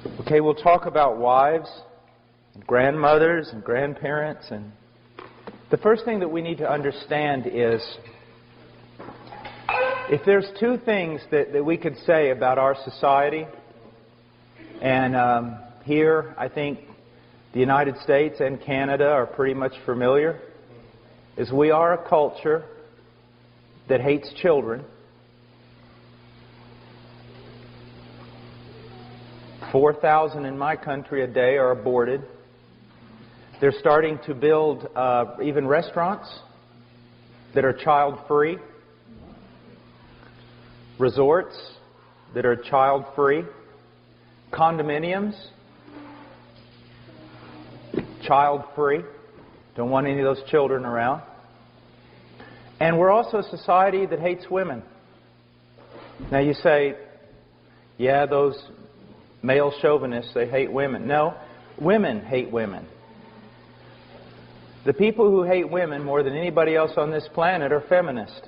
Okay, we'll talk about wives, and grandmothers, and grandparents. And the first thing that we need to understand is, if there's two things that we could say about our society, and here I think the United States and Canada are pretty much familiar, is we are a culture that hates children. 4,000 in my country a day are aborted. They're starting to build even restaurants that are child-free, resorts that are child-free, condominiums, child-free. Don't want any of those children around. And we're also a society that hates women. Now you say, yeah, those male chauvinists, they hate women. No, women hate women. The people who hate women more than anybody else on this planet are feminists.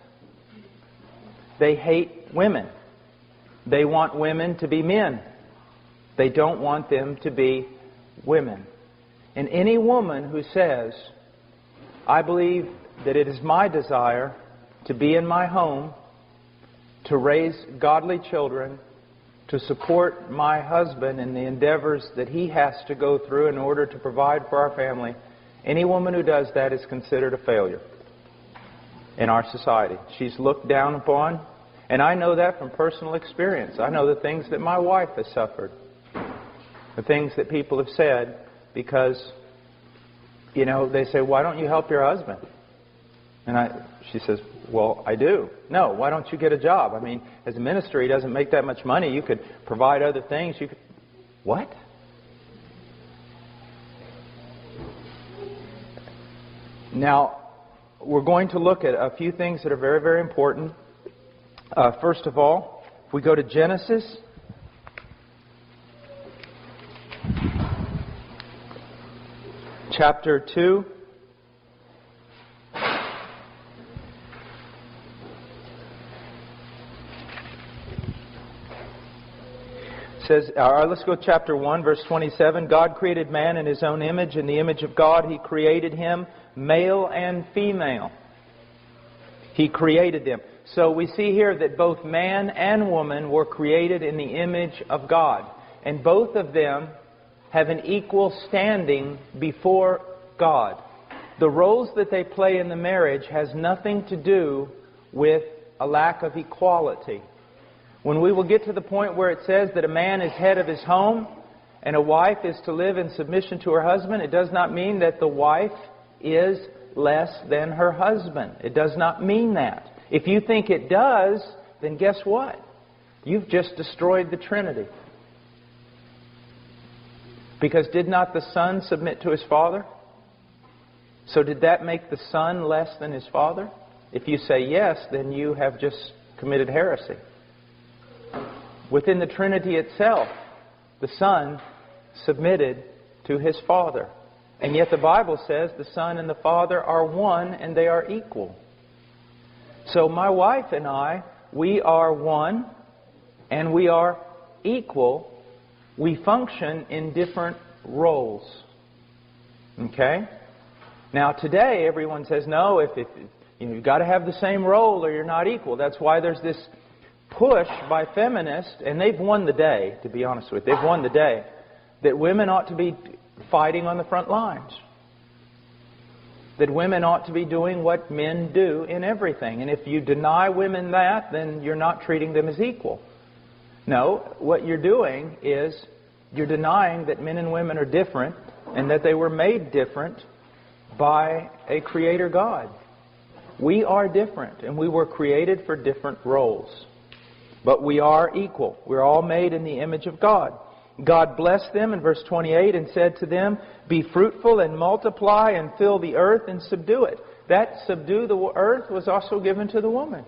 They hate women. They want women to be men. They don't want them to be women. And any woman who says, I believe that it is my desire to be in my home, to raise godly children, to support my husband in the endeavors that he has to go through in order to provide for our family, any woman who does that is considered a failure in our society. She's looked down upon, and I know that from personal experience. I know the things that my wife has suffered, the things that people have said, because, you know, they say, why don't you help your husband? And she says, well, I do. No, why don't you get a job? I mean, as a minister, he doesn't make that much money. You could provide other things. You could... What? Now, we're going to look at a few things that are very, very important. First of all, if we go to Genesis, chapter 2. Says, let's go to chapter 1, verse 27. God created man in His own image. In the image of God, He created him, male and female. He created them. So we see here that both man and woman were created in the image of God. And both of them have an equal standing before God. The roles that they play in the marriage has nothing to do with a lack of equality. When we will get to the point where it says that a man is head of his home and a wife is to live in submission to her husband, it does not mean that the wife is less than her husband. It does not mean that. If you think it does, then guess what? You've just destroyed the Trinity. Because did not the Son submit to his Father? So did that make the Son less than his Father? If you say yes, then you have just committed heresy. Within the Trinity itself, the Son submitted to His Father. And yet the Bible says the Son and the Father are one and they are equal. So my wife and I, we are one and we are equal. We function in different roles. Okay? Now today everyone says, no, if you've got to have the same role or you're not equal. That's why there's this push by feminists, and they've won the day, to be honest with you. They've won the day, that women ought to be fighting on the front lines. That women ought to be doing what men do in everything. And if you deny women that, then you're not treating them as equal. No, what you're doing is you're denying that men and women are different and that they were made different by a Creator God. We are different, and we were created for different roles. But we are equal. We're all made in the image of God. God blessed them in verse 28 and said to them, be fruitful and multiply and fill the earth and subdue it. That subdue the earth was also given to the woman.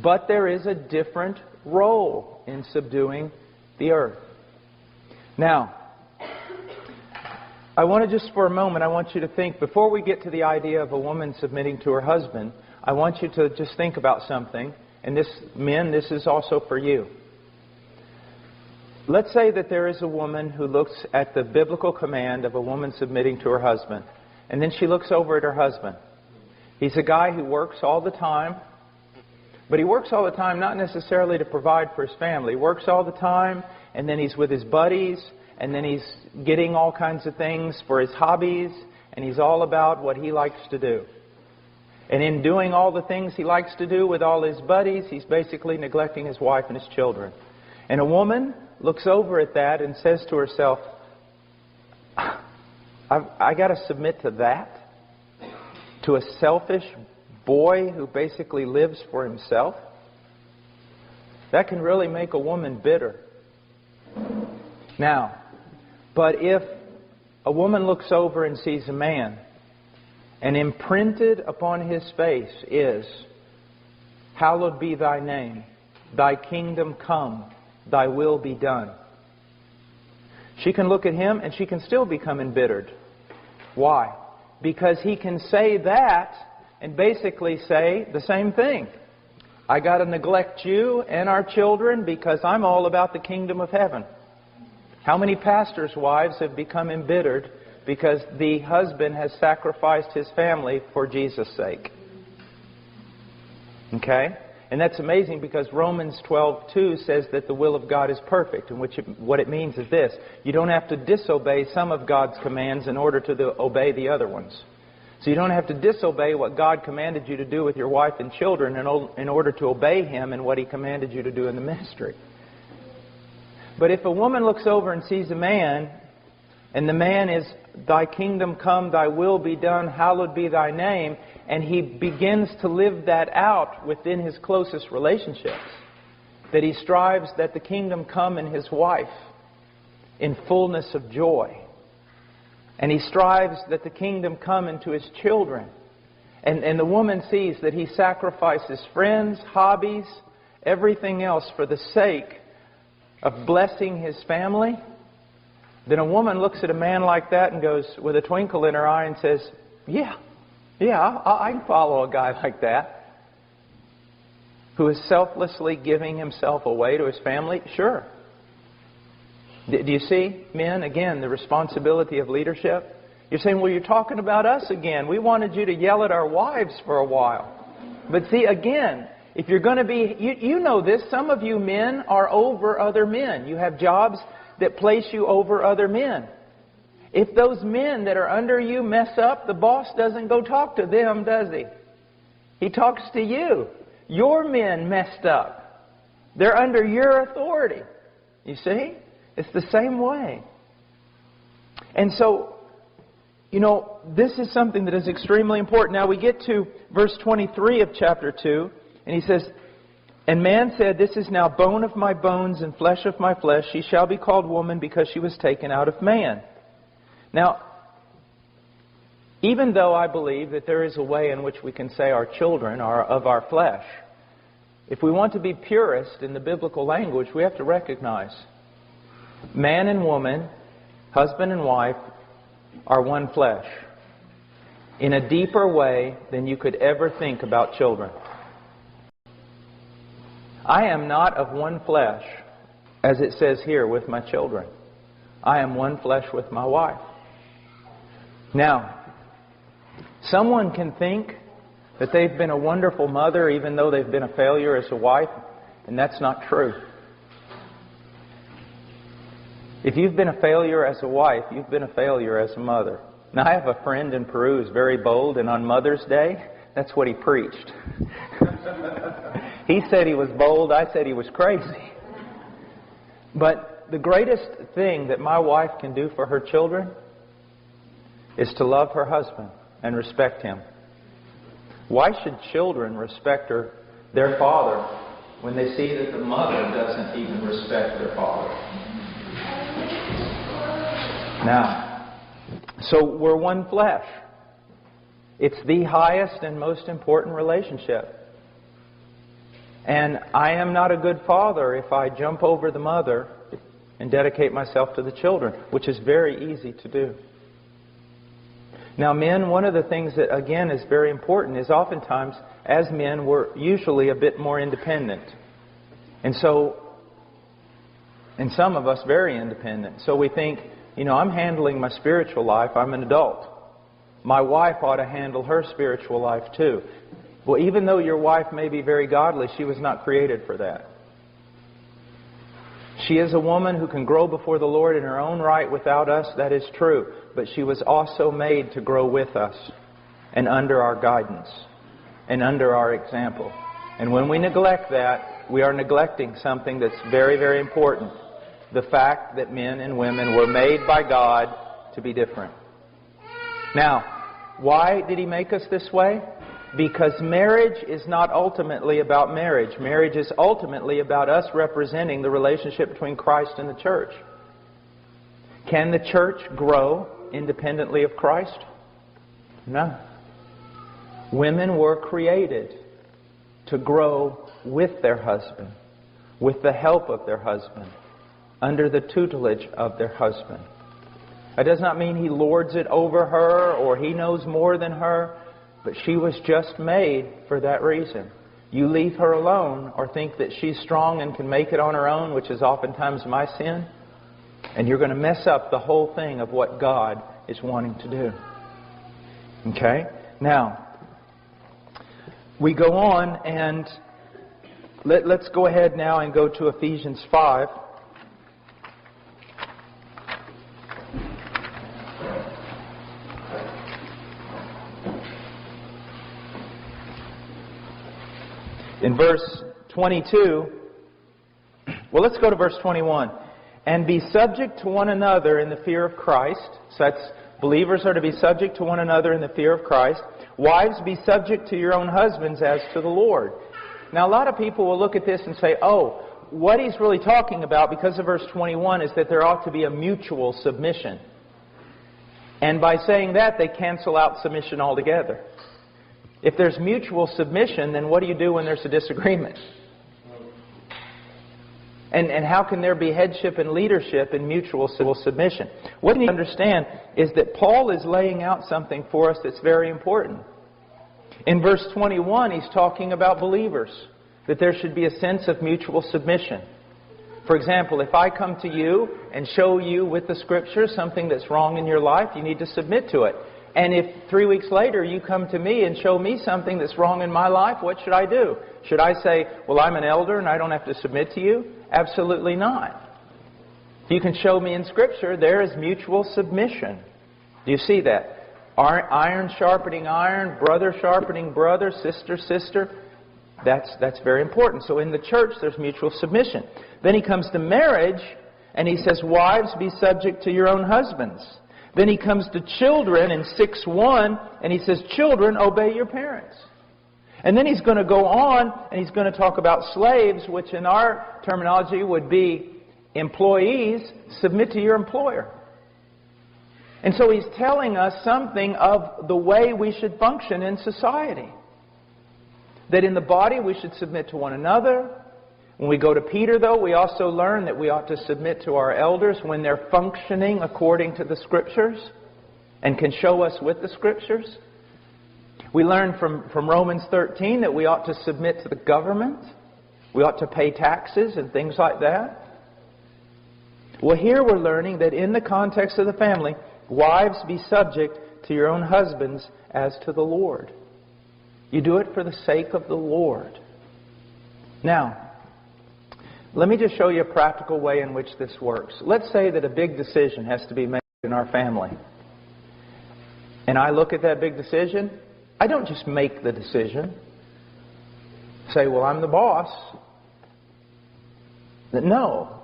But there is a different role in subduing the earth. Now, I want to just for a moment, I want you to think, before we get to the idea of a woman submitting to her husband, I want you to just think about something. And this, men, this is also for you. let's say that there is a woman who looks at the biblical command of a woman submitting to her husband, and then she looks over at her husband. He's a guy who works all the time, but he works all the time not necessarily to provide for his family. He works all the time, and then he's with his buddies, and then he's getting all kinds of things for his hobbies, and he's all about what he likes to do. And in doing all the things he likes to do with all his buddies, he's basically neglecting his wife and his children. And a woman looks over at that and says to herself, I got to submit to that? To a selfish boy who basically lives for himself? That can really make a woman bitter. Now, but if a woman looks over and sees a man, and imprinted upon his face is, hallowed be thy name, thy kingdom come, thy will be done. She can look at him and she can still become embittered. Why? Because he can say that and basically say the same thing. I got to neglect you and our children because I'm all about the kingdom of heaven. How many pastors' wives have become embittered because the husband has sacrificed his family for Jesus' sake? Okay? And that's amazing because Romans 12:2 says that the will of God is perfect. And what it means is this: you don't have to disobey some of God's commands in order to obey the other ones. So you don't have to disobey what God commanded you to do with your wife and children in order to obey Him and what He commanded you to do in the ministry. But if a woman looks over and sees a man, and the man is, thy kingdom come, thy will be done, hallowed be thy name, and he begins to live that out within his closest relationships, that he strives that the kingdom come in his wife in fullness of joy, and he strives that the kingdom come into his children, and the woman sees that he sacrifices friends, hobbies, everything else for the sake of blessing his family, then a woman looks at a man like that and goes, with a twinkle in her eye, and says, yeah, I can follow a guy like that, who is selflessly giving himself away to his family. Sure. Do you see, men, again, the responsibility of leadership? You're saying, well, you're talking about us again. We wanted you to yell at our wives for a while. But see, again, if you're going to be, you know this, some of you men are over other men. You have jobs that place you over other men. If those men that are under you mess up, the boss doesn't go talk to them, does he? He talks to you. Your men messed up. They're under your authority. You see? It's the same way. And so, you know, this is something that is extremely important. Now we get to verse 23 of chapter 2, and he says, and man said, this is now bone of my bones and flesh of my flesh. She shall be called woman because she was taken out of man. Now, even though I believe that there is a way in which we can say our children are of our flesh, if we want to be purist in the biblical language, we have to recognize man and woman, husband and wife, are one flesh in a deeper way than you could ever think about children. I am not of one flesh, as it says here, with my children. I am one flesh with my wife. Now, someone can think that they've been a wonderful mother even though they've been a failure as a wife, and that's not true. If you've been a failure as a wife, you've been a failure as a mother. Now, I have a friend in Peru who's very bold, and on Mother's Day, that's what he preached. He said he was bold, I said he was crazy. But the greatest thing that my wife can do for her children is to love her husband and respect him. Why should children respect their father when they see that the mother doesn't even respect their father? Now, so we're one flesh. It's the highest and most important relationship. And I am not a good father if I jump over the mother and dedicate myself to the children, which is very easy to do. Now, men, one of the things that, again, is very important is oftentimes, as men, we're usually a bit more independent. And so, And some of us very independent. So we think, I'm handling my spiritual life. I'm an adult. My wife ought to handle her spiritual life too. Well, even though your wife may be very godly, she was not created for that. She is a woman who can grow before the Lord in her own right without us. That is true. But she was also made to grow with us and under our guidance and under our example. And when we neglect that, we are neglecting something that's very, very important. The fact that men and women were made by God to be different. Now, why did He make us this way? Because marriage is not ultimately about marriage. Marriage is ultimately about us representing the relationship between Christ and the church. Can the church grow independently of Christ? No. Women were created to grow with their husband, with the help of their husband, under the tutelage of their husband. That does not mean he lords it over her or he knows more than her, but she was just made for that reason. You leave her alone or think that she's strong and can make it on her own, which is oftentimes my sin, and you're going to mess up the whole thing of what God is wanting to do. Okay? Now, we go on and let's go ahead now and go to Ephesians 5. In verse 22, well, let's go to verse 21. And be subject to one another in the fear of Christ. So that's, believers are to be subject to one another in the fear of Christ. Wives, be subject to your own husbands as to the Lord. Now, a lot of people will look at this and say, oh, what he's really talking about, because of verse 21, is that there ought to be a mutual submission. And by saying that, they cancel out submission altogether. If there's mutual submission, then what do you do when there's a disagreement? And how can there be headship and leadership in mutual submission? What you need to understand is that Paul is laying out something for us that's very important. In verse 21, he's talking about believers, that there should be a sense of mutual submission. For example, if I come to you and show you with the Scriptures something that's wrong in your life, you need to submit to it. And if 3 weeks later you come to me and show me something that's wrong in my life, what should I do? Should I say, well, I'm an elder and I don't have to submit to you? Absolutely not. If you can show me in Scripture, there is mutual submission. Do you see that? Iron sharpening iron, brother sharpening brother, sister. That's very important. So in the church, there's mutual submission. Then he comes to marriage, and he says, wives, be subject to your own husbands. Then he comes to children in 6:1, and he says, children, obey your parents. And then he's going to go on, and he's going to talk about slaves, which in our terminology would be employees, submit to your employer. And so he's telling us something of the way we should function in society. That in the body we should submit to one another. When we go to Peter, though, we also learn that we ought to submit to our elders when they're functioning according to the Scriptures and can show us with the Scriptures. We learn from Romans 13 that we ought to submit to the government. We ought to pay taxes and things like that. Well, here we're learning that in the context of the family, wives, be subject to your own husbands as to the Lord. You do it for the sake of the Lord. Now, let me just show you a practical way in which this works. Let's say that a big decision has to be made in our family. And I look at that big decision. I don't just make the decision. Say, well, I'm the boss. No.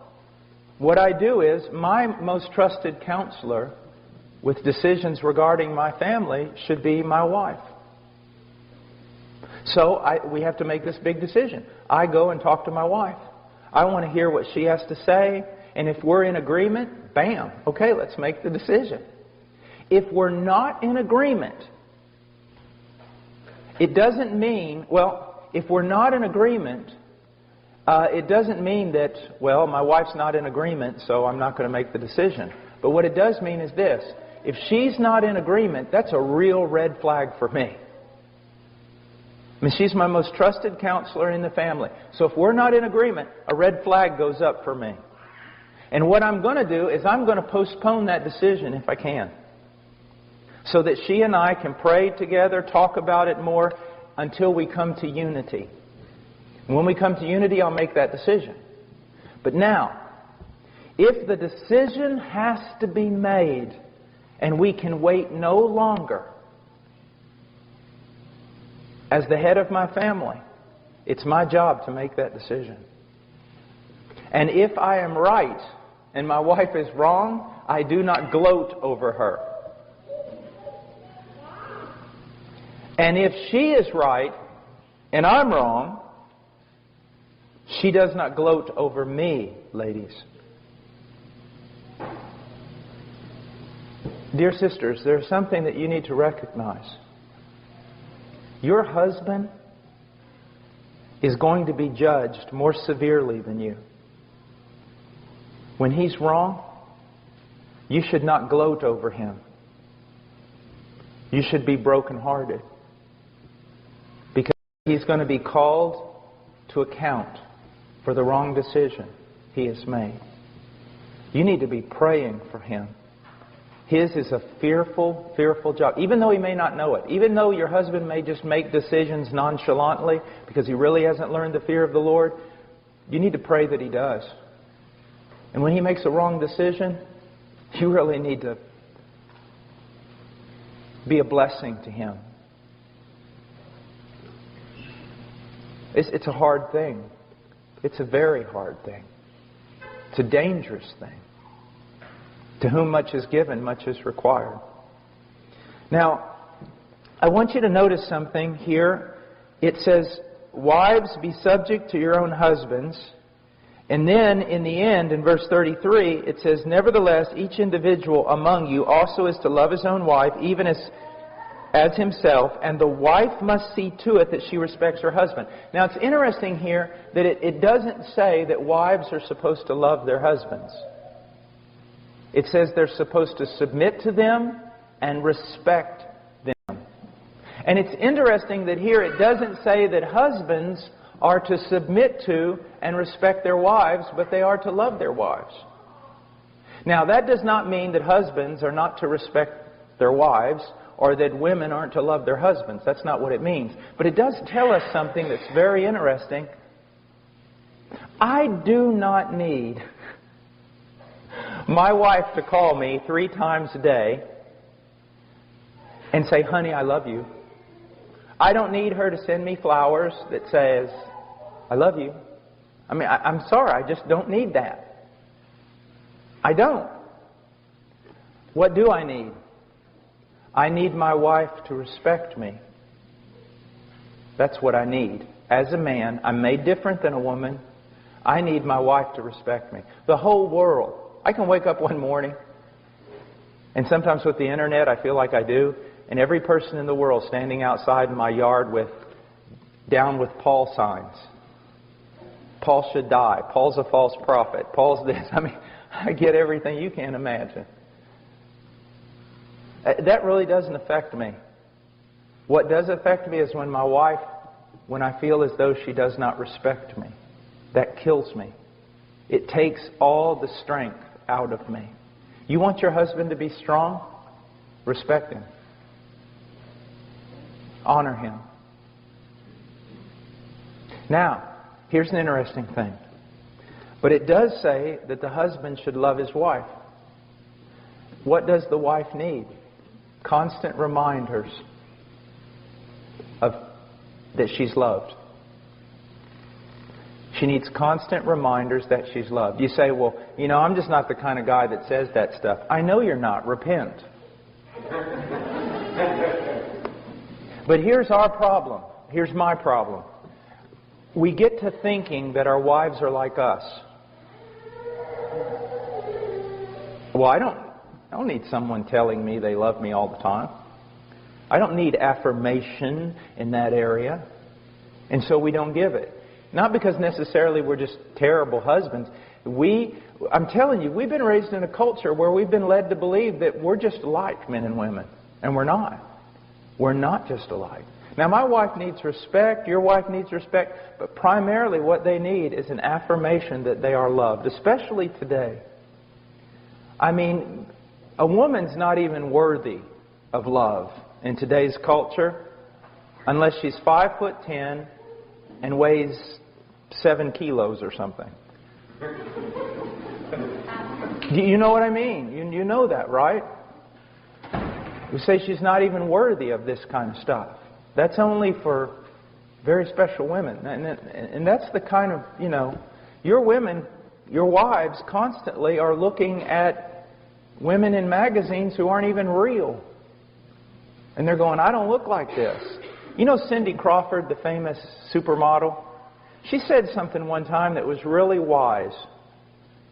What I do is, my most trusted counselor with decisions regarding my family should be my wife. So we have to make this big decision. I go and talk to my wife. I want to hear what she has to say. And if we're in agreement, bam, okay, let's make the decision. If we're not in agreement, it doesn't mean, if we're not in agreement, it doesn't mean that, my wife's not in agreement, so I'm not going to make the decision. But what it does mean is this. If she's not in agreement, that's a real red flag for me. I mean, she's my most trusted counselor in the family. So if we're not in agreement, a red flag goes up for me. And what I'm going to do is I'm going to postpone that decision if I can, so that she and I can pray together, talk about it more, until we come to unity. And when we come to unity, I'll make that decision. But now, if the decision has to be made and we can wait no longer, as the head of my family, it's my job to make that decision. And if I am right and my wife is wrong, I do not gloat over her. And if she is right and I'm wrong, she does not gloat over me, ladies. Dear sisters, there's something that you need to recognize. Your husband is going to be judged more severely than you. When he's wrong, you should not gloat over him. You should be brokenhearted, because he's going to be called to account for the wrong decision he has made. You need to be praying for him. His is a fearful, fearful job. Even though he may not know it. Even though your husband may just make decisions nonchalantly because he really hasn't learned the fear of the Lord, you need to pray that he does. And when he makes a wrong decision, you really need to be a blessing to him. It's a hard thing. It's a very hard thing. It's a dangerous thing. To whom much is given, much is required. Now, I want you to notice something here. It says, wives, be subject to your own husbands. And then, in the end, in verse 33, it says, nevertheless, each individual among you also is to love his own wife, even as himself, and the wife must see to it that she respects her husband. Now, it's interesting here that it doesn't say that wives are supposed to love their husbands. It says they're supposed to submit to them and respect them. And it's interesting that here it doesn't say that husbands are to submit to and respect their wives, but they are to love their wives. Now, that does not mean that husbands are not to respect their wives, or that women aren't to love their husbands. That's not what it means. But it does tell us something that's very interesting. I do not need my wife to call me 3 times a day and say, honey, I love you. I don't need her to send me flowers that says, I love you. I mean, I'm sorry, I just don't need that. I don't. What do I need? I need my wife to respect me. That's what I need. As a man, I'm made different than a woman. I need my wife to respect me. The whole world. I can wake up one morning, and sometimes with the internet I feel like I do, and every person in the world standing outside in my yard with down with Paul signs. Paul should die. Paul's a false prophet. Paul's this. I mean, I get everything you can imagine. That really doesn't affect me. What does affect me is when my wife, when I feel as though she does not respect me. That kills me. It takes all the strength out of me. You want your husband to be strong? Respect him. Honor him. Now, here's an interesting thing. But it does say that the husband should love his wife. What does the wife need? Constant reminders of that she's loved. She needs constant reminders that she's loved. You say, well, you know, I'm just not the kind of guy that says that stuff. I know you're not. Repent. But here's our problem. Here's my problem. We get to thinking that our wives are like us. Well, I don't need someone telling me they love me all the time. I don't need affirmation in that area. And so we don't give it. Not because necessarily we're just terrible husbands. I'm telling you, we've been raised in a culture where we've been led to believe that we're just alike, men and women. And we're not. We're not just alike. Now, my wife needs respect. Your wife needs respect. But primarily what they need is an affirmation that they are loved, especially today. I mean, a woman's not even worthy of love in today's culture unless she's 5'10" and weighs 7 kilos or something. You know what I mean? You know that, right? We say she's not even worthy of this kind of stuff. That's only for very special women. And that's the kind of, your women, your wives constantly are looking at women in magazines who aren't even real. And they're going, I don't look like this. You know Cindy Crawford, the famous supermodel? She said something one time that was really wise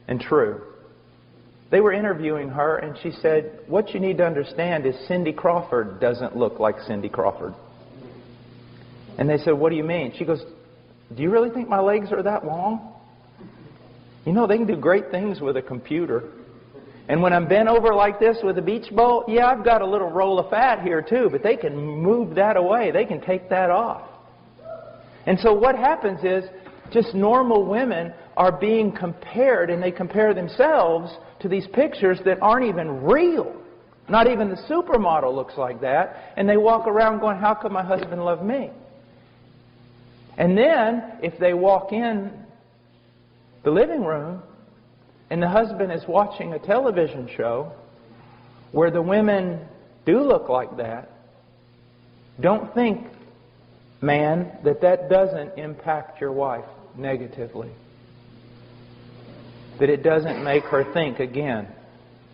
and true. They were interviewing her, and she said, what you need to understand is Cindy Crawford doesn't look like Cindy Crawford. And they said, what do you mean? She goes, do you really think my legs are that long? You know, they can do great things with a computer. And when I'm bent over like this with a beach ball, yeah, I've got a little roll of fat here too, but they can move that away. They can take that off. And so what happens is, just normal women are being compared, and they compare themselves to these pictures that aren't even real. Not even the supermodel looks like that. And they walk around going, how could my husband love me? And then, if they walk in the living room, and the husband is watching a television show where the women do look like that, don't think, man, that doesn't impact your wife negatively. That it doesn't make her think again,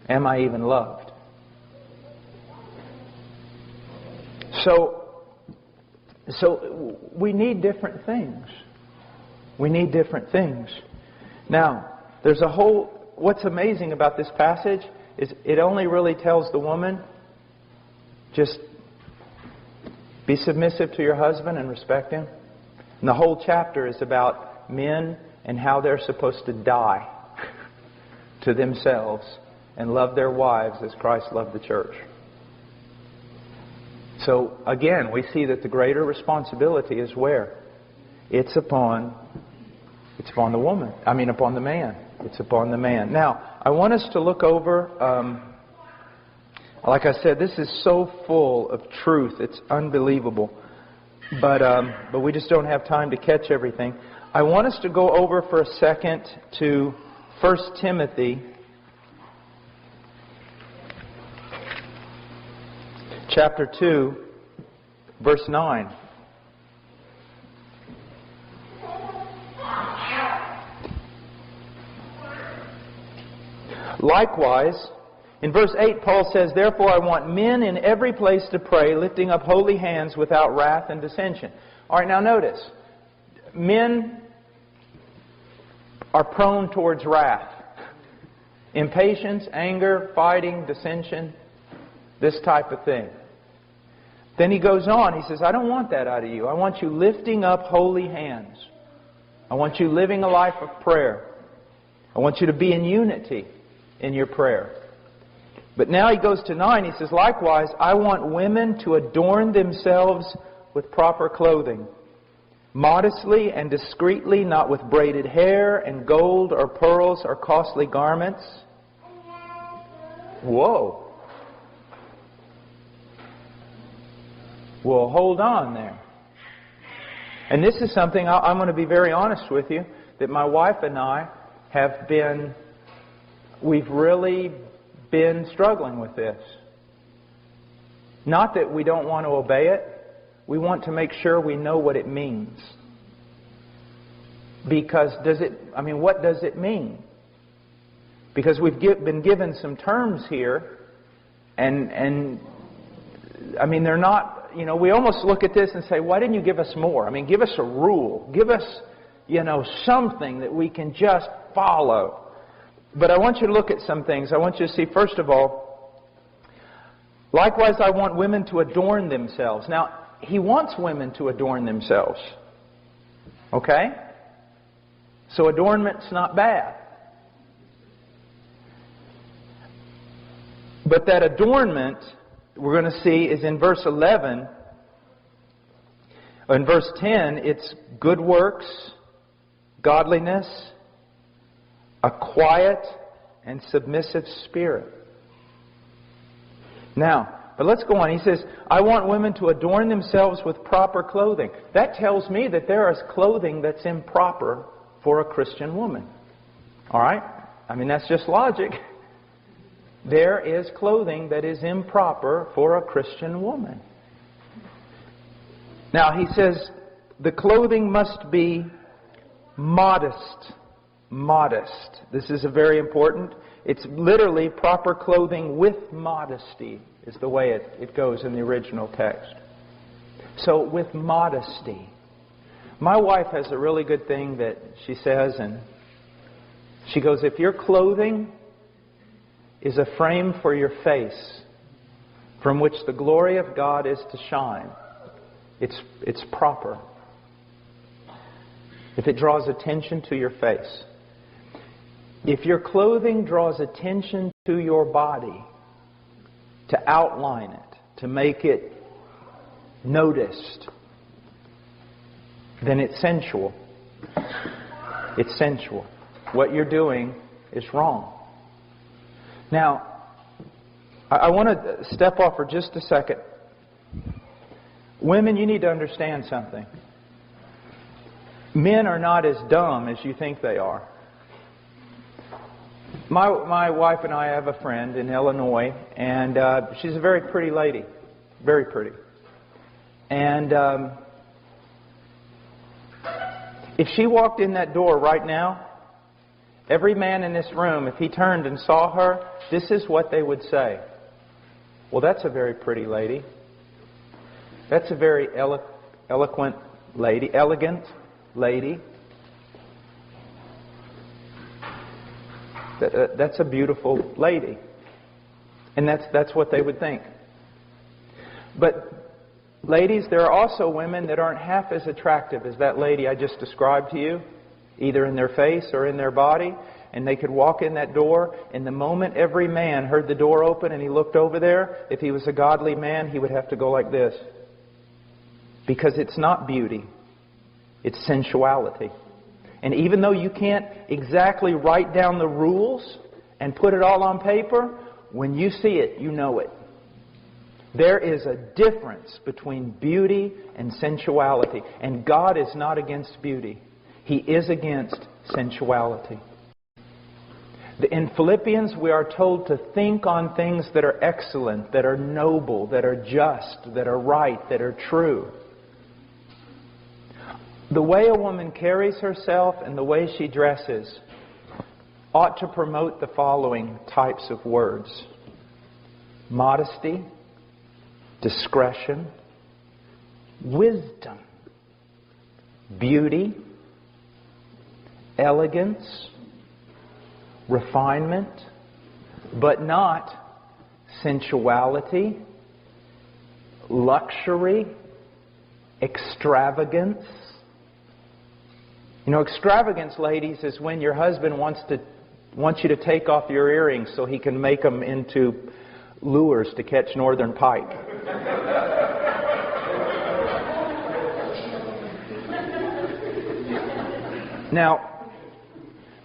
am I even loved? So we need different things. We need different things. Now, there's a whole... What's amazing about this passage is it only really tells the woman, just be submissive to your husband and respect him. And the whole chapter is about men and how they're supposed to die to themselves and love their wives as Christ loved the church. So, again, we see that the greater responsibility is where? It's upon the woman. Upon the man. It's upon the man. Now, I want us to look over, like I said, this is so full of truth. It's unbelievable. But we just don't have time to catch everything. I want us to go over for a second to 1 Timothy chapter 2, verse 9. Likewise, in verse 8, Paul says, therefore I want men in every place to pray, lifting up holy hands without wrath and dissension. All right, now notice, men are prone towards wrath. Impatience, anger, fighting, dissension, this type of thing. Then he goes on, he says, I don't want that out of you. I want you lifting up holy hands. I want you living a life of prayer. I want you to be in unity in your prayer. But now he goes to 9, he says, likewise, I want women to adorn themselves with proper clothing, modestly and discreetly, not with braided hair and gold or pearls or costly garments. Whoa. Well, hold on there. And this is something, I'm going to be very honest with you, that my wife and I have been, we've really been struggling with this. Not that we don't want to obey it. We want to make sure we know what it means. Because what does it mean? Because we've been given some terms here, and they're not, we almost look at this and say, why didn't you give us more? Give us a rule. Give us, something that we can just follow. But I want you to look at some things. I want you to see, first of all, likewise I want women to adorn themselves. Now, he wants women to adorn themselves. Okay? So adornment's not bad. But that adornment, we're going to see, is in verse 11. In verse 10, it's good works, godliness, a quiet and submissive spirit. Now, but let's go on. He says, I want women to adorn themselves with proper clothing. That tells me that there is clothing that's improper for a Christian woman. All right? I mean, that's just logic. There is clothing that is improper for a Christian woman. Now, he says, the clothing must be modest. Modest. This is a very important. It's literally proper clothing with modesty is the way it goes in the original text. So with modesty. My wife has a really good thing that she says, and she goes, if your clothing is a frame for your face from which the glory of God is to shine, it's proper. If it draws attention to your face. If your clothing draws attention to your body, to outline it, to make it noticed, then it's sensual. It's sensual. What you're doing is wrong. Now, I want to step off for just a second. Women, you need to understand something. Men are not as dumb as you think they are. My wife and I have a friend in Illinois, and she's a very pretty lady. Very pretty. And if she walked in that door right now, every man in this room, if he turned and saw her, this is what they would say. Well, that's a very pretty lady. That's a very eloquent lady, elegant lady. That's a beautiful lady. And that's what they would think. But ladies, there are also women that aren't half as attractive as that lady I just described to you, either in their face or in their body. And they could walk in that door, and the moment every man heard the door open and he looked over there, if he was a godly man, he would have to go like this. Because it's not beauty. It's sensuality. And even though you can't exactly write down the rules and put it all on paper, when you see it, you know it. There is a difference between beauty and sensuality. And God is not against beauty. He is against sensuality. In Philippians, we are told to think on things that are excellent, that are noble, that are just, that are right, that are true. The way a woman carries herself and the way she dresses ought to promote the following types of words: modesty, discretion, wisdom, beauty, elegance, refinement, but not sensuality, luxury, extravagance. You know, extravagance, ladies, is when your husband wants you to take off your earrings so he can make them into lures to catch northern pike. Now,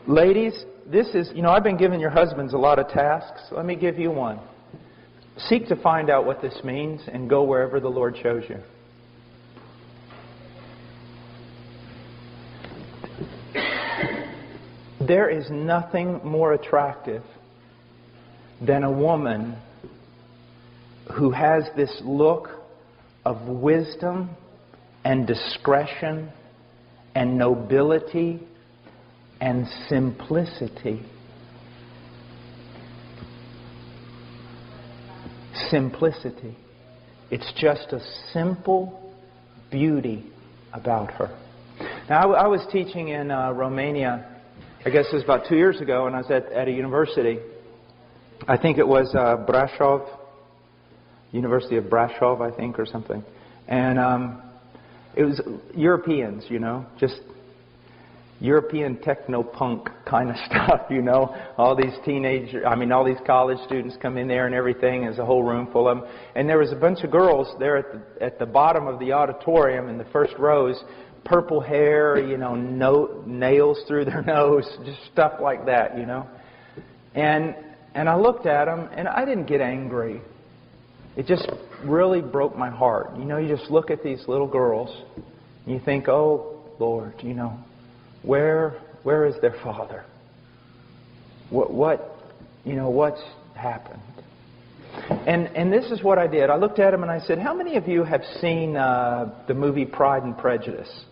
ladies, this is, I've been giving your husbands a lot of tasks. Let me give you one. Seek to find out what this means and go wherever the Lord shows you. There is nothing more attractive than a woman who has this look of wisdom and discretion and nobility and simplicity. Simplicity. It's just a simple beauty about her. Now, I was teaching in Romania, I guess it was about 2 years ago, and I was at a university. I think it was Brașov, University of Brașov, I think, or something. And it was Europeans, just European techno-punk kind of stuff, All these all these college students come in there and everything. There's a whole room full of them. And there was a bunch of girls there at the bottom of the auditorium in the first rows, purple hair, nails through their nose, just stuff like that, And I looked at them, and I didn't get angry. It just really broke my heart. You know, you just look at these little girls, and you think, oh, Lord, you know, where is their father? What's happened? And this is what I did. I looked at them and I said, how many of you have seen the movie Pride and Prejudice?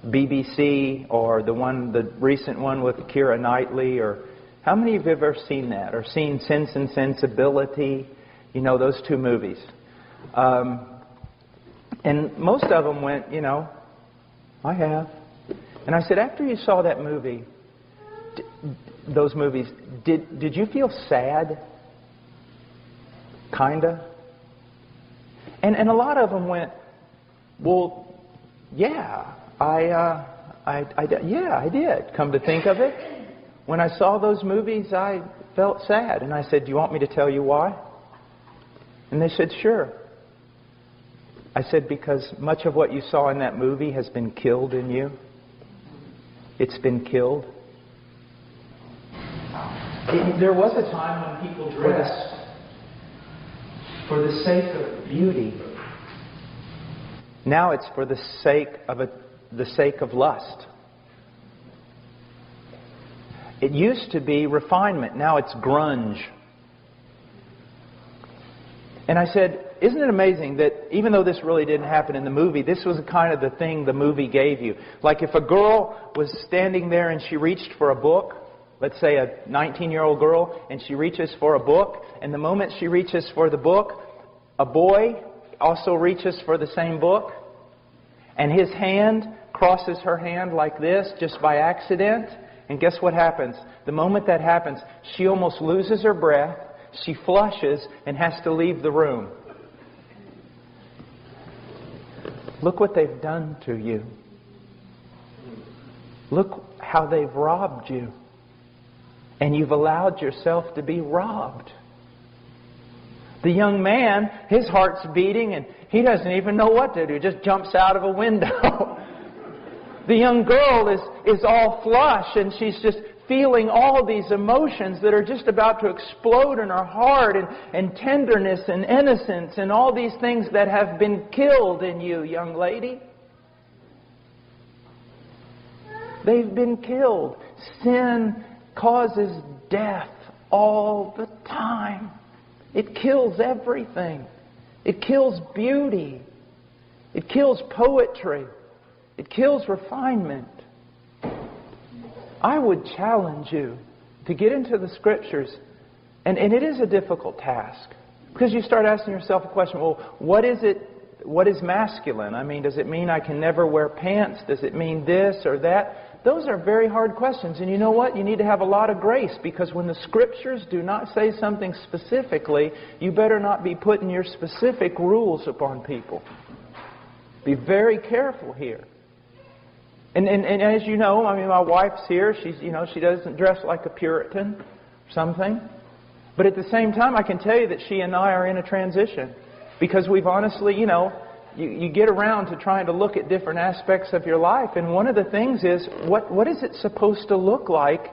BBC, or the recent one with Keira Knightley, or how many of you have ever seen that? Or seen Sense and Sensibility? You know, those two movies. And most of them went, you know, I have. And I said, after you saw that movie, those movies, did you feel sad? Kinda? And a lot of them went, well, yeah, I did. Come to think of it, when I saw those movies, I felt sad. And I said, do you want me to tell you why? And they said, sure. I said, because much of what you saw in that movie has been killed in you. It's been killed. There was a time when people dressed for the sake of beauty. Now it's for the sake of lust. It used to be refinement. Now it's grunge. And I said, isn't it amazing that even though this really didn't happen in the movie, this was kind of the thing the movie gave you. Like if a girl was standing there and she reached for a book, let's say a 19-year-old girl, and she reaches for a book, and the moment she reaches for the book, a boy also reaches for the same book, and his hand crosses her hand like this just by accident, and guess what happens? The moment that happens, she almost loses her breath, she flushes, and has to leave the room. Look what they've done to you. Look how they've robbed you. And you've allowed yourself to be robbed. The young man, his heart's beating and he doesn't even know what to do. He just jumps out of a window. The young girl is all flush and she's just feeling all these emotions that are just about to explode in her heart, and tenderness and innocence and all these things that have been killed in you, young lady. They've been killed. Sin causes death all the time. It kills everything. It kills beauty. It kills poetry. It kills refinement. I would challenge you to get into the Scriptures, and it is a difficult task, because you start asking yourself a question, well, what is masculine? I mean, does it mean I can never wear pants? Does it mean this or that? Those are very hard questions, and you know what? You need to have a lot of grace, because when the Scriptures do not say something specifically, you better not be putting your specific rules upon people. Be very careful here. And as you know, I mean, my wife's here. She doesn't dress like a Puritan or something. But at the same time, I can tell you that she and I are in a transition. Because we've honestly, you get around to trying to look at different aspects of your life. And one of the things is, what is it supposed to look like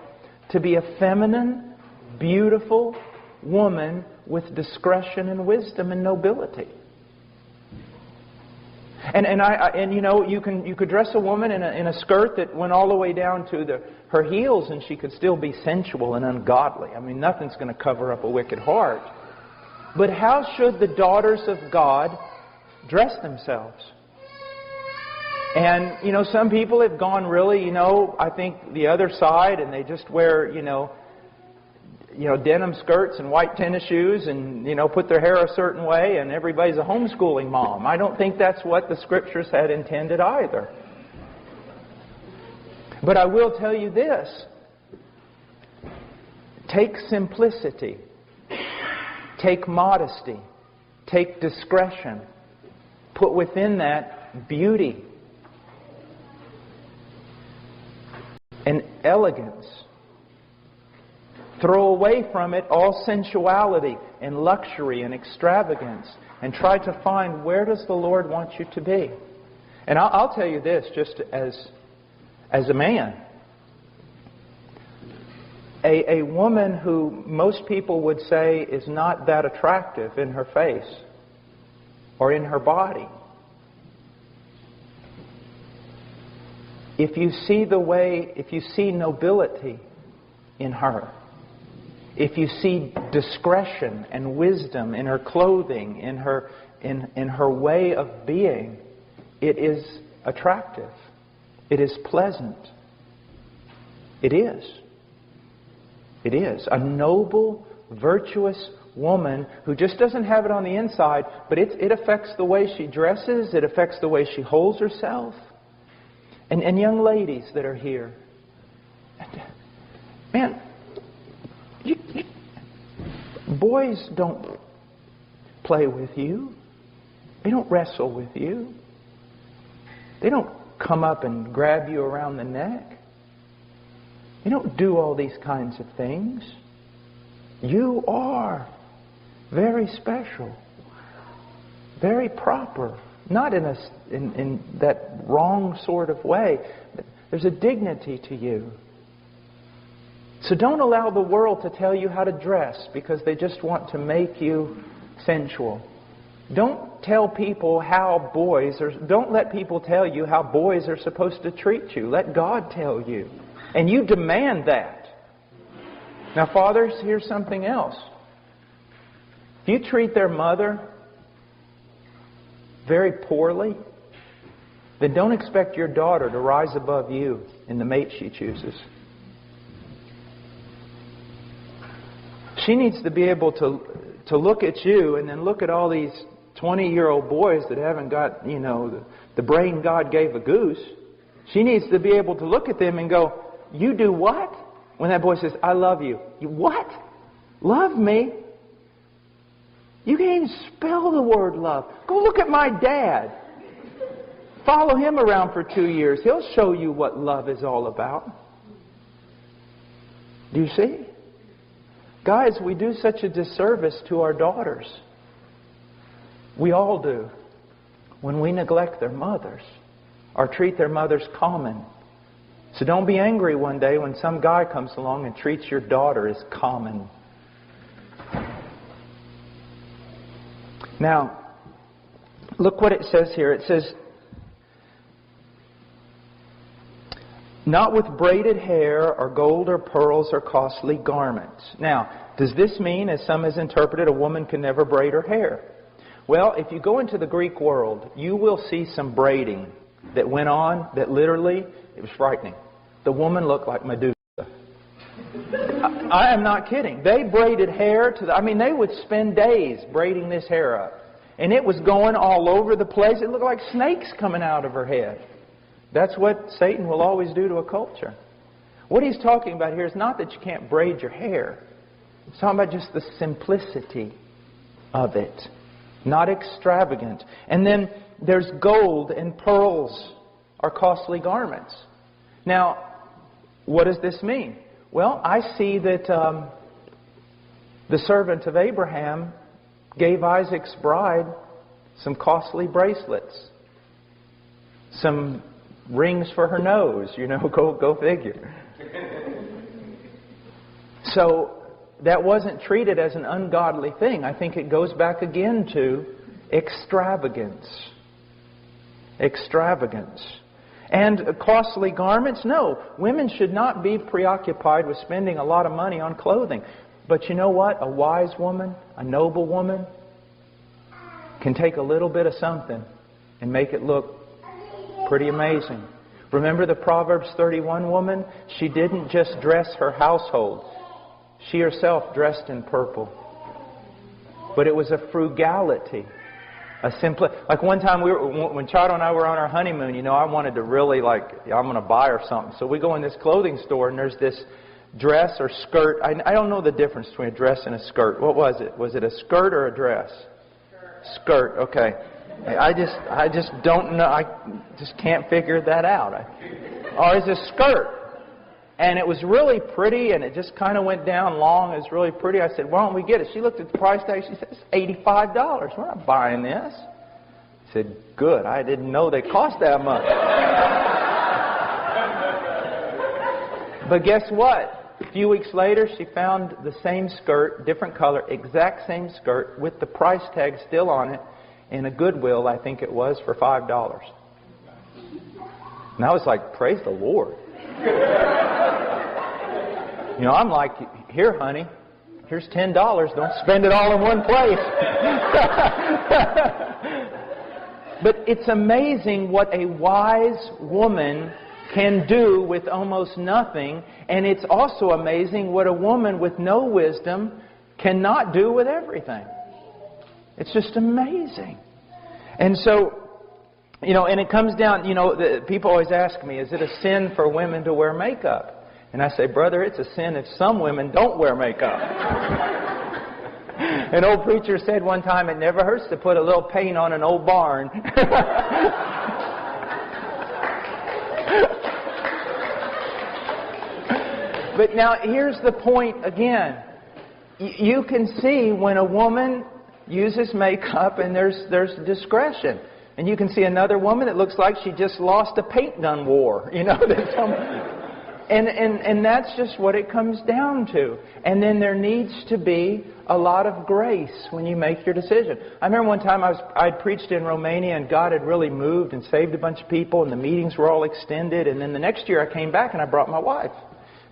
to be a feminine, beautiful woman with discretion and wisdom and nobility? And you could dress a woman in a skirt that went all the way down to her heels, and she could still be sensual and ungodly. I mean, nothing's going to cover up a wicked heart. But how should the daughters of God dress themselves? And some people have gone really, I think the other side, and they just wear denim skirts and white tennis shoes and, put their hair a certain way, and everybody's a homeschooling mom. I don't think that's what the Scriptures had intended either. But I will tell you this. Take simplicity. Take modesty. Take discretion. Put within that beauty and elegance. Throw away from it all sensuality and luxury and extravagance, and try to find, where does the Lord want you to be? And I'll tell you this, just as a man. a woman who most people would say is not that attractive in her face or in her body. If you see nobility in her, if you see discretion and wisdom in her clothing, in her way of being, it is attractive. It is pleasant. It is. It is. A noble, virtuous woman who just doesn't have it on the inside, but it affects the way she dresses, it affects the way she holds herself. And young ladies that are here, man, boys don't play with you. They don't wrestle with you. They don't come up and grab you around the neck. They don't do all these kinds of things. You are very special, very proper. Not in that wrong sort of way. There's a dignity to you. So don't allow the world to tell you how to dress because they just want to make you sensual. Don't tell people how don't let people tell you how boys are supposed to treat you. Let God tell you. And you demand that. Now, fathers, here's something else. If you treat their mother very poorly, then don't expect your daughter to rise above you in the mate she chooses. She needs to be able to look at you and then look at all these 20-year-old boys that haven't got, the brain God gave a goose. She needs to be able to look at them and go, "You do what?" When that boy says, "I love you." "You what? Love me?" You can't even spell the word love. Go look at my dad. Follow him around for 2 years. He'll show you what love is all about. Do you see? Guys, we do such a disservice to our daughters. We all do. When we neglect their mothers or treat their mothers common. So don't be angry one day when some guy comes along and treats your daughter as common. Now, look what it says here. It says, not with braided hair or gold or pearls or costly garments. Now, does this mean, as some has interpreted, a woman can never braid her hair? Well, if you go into the Greek world, you will see some braiding that went on that literally, it was frightening. The woman looked like Medusa. I am not kidding. They braided hair they would spend days braiding this hair up. And it was going all over the place. It looked like snakes coming out of her head. That's what Satan will always do to a culture. What he's talking about here is not that you can't braid your hair. He's talking about just the simplicity of it. Not extravagant. And then there's gold and pearls or costly garments. Now, what does this mean? Well, I see that the servant of Abraham gave Isaac's bride some costly bracelets, some rings for her nose. Go figure. So that wasn't treated as an ungodly thing. I think it goes back again to extravagance. Extravagance. And costly garments? No. Women should not be preoccupied with spending a lot of money on clothing. But you know what? A wise woman, a noble woman, can take a little bit of something and make it look pretty amazing. Remember the Proverbs 31 woman? She didn't just dress her household. She herself dressed in purple. But it was a frugality. Like one time when Chado and I were on our honeymoon, I wanted to really I'm going to buy her something. So we go in this clothing store and there's this dress or skirt. I don't know the difference between a dress and a skirt. What was it? Was it a skirt or a dress? Skirt. Okay. I just don't know. I just can't figure that out. Or it's a skirt. And it was really pretty, and it just kind of went down long. It was really pretty. I said, "Why don't we get it?" She looked at the price tag. She said, "It's $85. We're not buying this." I said, "Good. I didn't know they cost that much." But guess what? A few weeks later, she found the same skirt, different color, exact same skirt, with the price tag still on it, in a Goodwill, I think it was, for $5. And I was like, praise the Lord. You know, I'm like, here, honey, here's $10. Don't spend it all in one place. But it's amazing what a wise woman can do with almost nothing. And it's also amazing what a woman with no wisdom cannot do with everything. It's just amazing. And so, you know, and it comes down, you know, people always ask me, is it a sin for women to wear makeup? And I say, brother, it's a sin if some women don't wear makeup. An old preacher said one time, it never hurts to put a little paint on an old barn. But now here's the point again. You can see when a woman uses makeup and there's discretion. And you can see another woman that looks like she just lost a paint gun war. You know, and that's just what it comes down to. And then there needs to be a lot of grace when you make your decision. I remember one time I'd preached in Romania and God had really moved and saved a bunch of people and the meetings were all extended. And then the next year I came back and I brought my wife.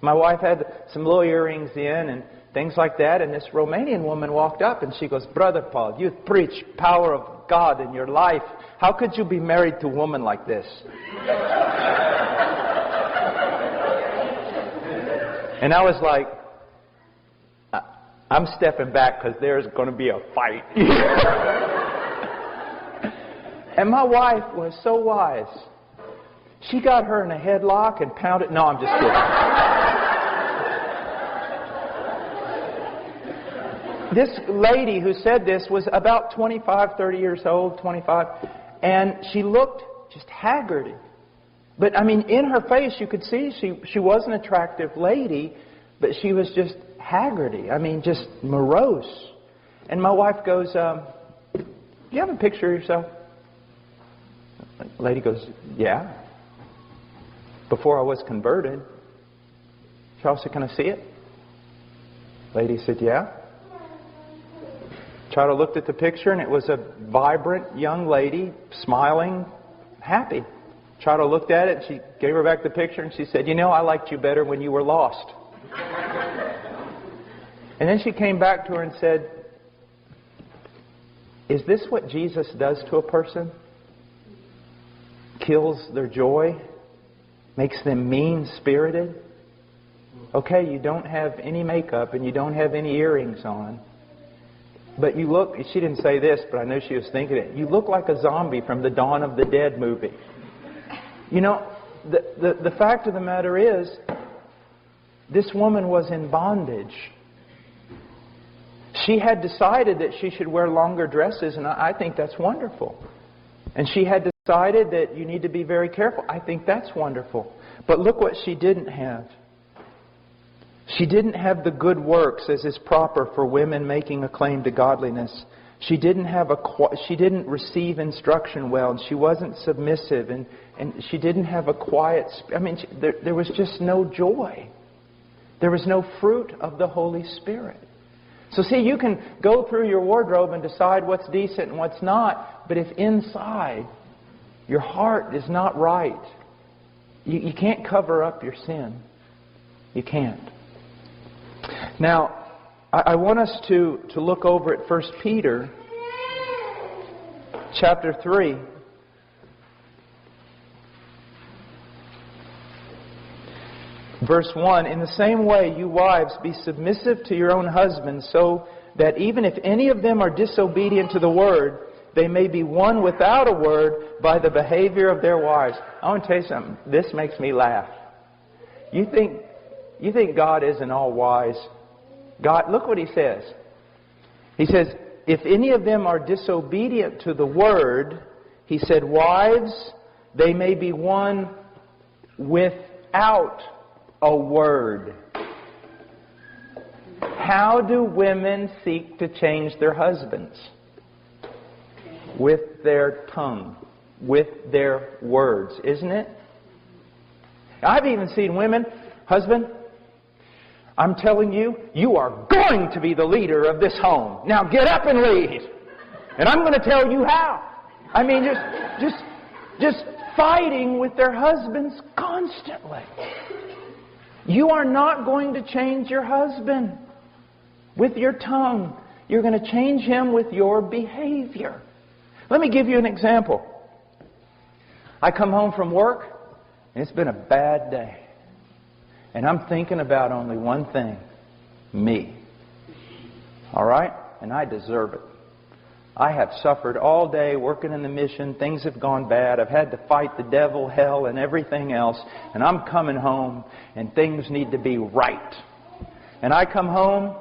My wife had some little earrings in and things like that. And this Romanian woman walked up and she goes, Brother Paul, you preach power of God in your life. How could you be married to a woman like this? And I was like, I'm stepping back because there's going to be a fight. And my wife was so wise. She got her in a headlock and pounded. No, I'm just kidding. This lady who said this was about 25, 30 years old, 25. And she looked just haggard. But, I mean, in her face you could see she was an attractive lady, but she was just haggardy. I mean, just morose. And my wife goes, do you have a picture of yourself? The lady goes, yeah. Before I was converted. Charles said, can I see it? Lady said, yeah. Charles looked at the picture and it was a vibrant young lady, smiling, happy. Chada looked at it, and she gave her back the picture, and she said, you know, I liked you better when you were lost. And then she came back to her and said, is this what Jesus does to a person? Kills their joy? Makes them mean-spirited? Okay, you don't have any makeup, and you don't have any earrings on. But you look, she didn't say this, but I know she was thinking it. You look like a zombie from the Dawn of the Dead movie. You know, the fact of the matter is, this woman was in bondage. She had decided that she should wear longer dresses, and I think that's wonderful. And she had decided that you need to be very careful. I think that's wonderful. But look what she didn't have. She didn't have the good works as is proper for women making a claim to godliness. She didn't receive instruction well, and she wasn't submissive, and she didn't have a quiet. There was just no joy. There was no fruit of the Holy Spirit. So see, you can go through your wardrobe and decide what's decent and what's not, but if inside your heart is not right, you can't cover up your sin. You can't. Now, I want us to look over at 1 Peter chapter 3. Verse 1, in the same way, you wives, be submissive to your own husbands, so that even if any of them are disobedient to the word, they may be won without a word by the behavior of their wives. I want to tell you something. This makes me laugh. You think God isn't all wise? God, look what He says. He says, if any of them are disobedient to the word, He said, wives, they may be won without a word. How do women seek to change their husbands? With their tongue, with their words, isn't it? I've even seen women, husband, I'm telling you, you are going to be the leader of this home. Now get up and lead. And I'm going to tell you how. I mean, just fighting with their husbands constantly. You are not going to change your husband with your tongue. You're going to change him with your behavior. Let me give you an example. I come home from work, and it's been a bad day. And I'm thinking about only one thing. Me. All right? And I deserve it. I have suffered all day working in the mission. Things have gone bad. I've had to fight the devil, hell, and everything else. And I'm coming home, and things need to be right. And I come home,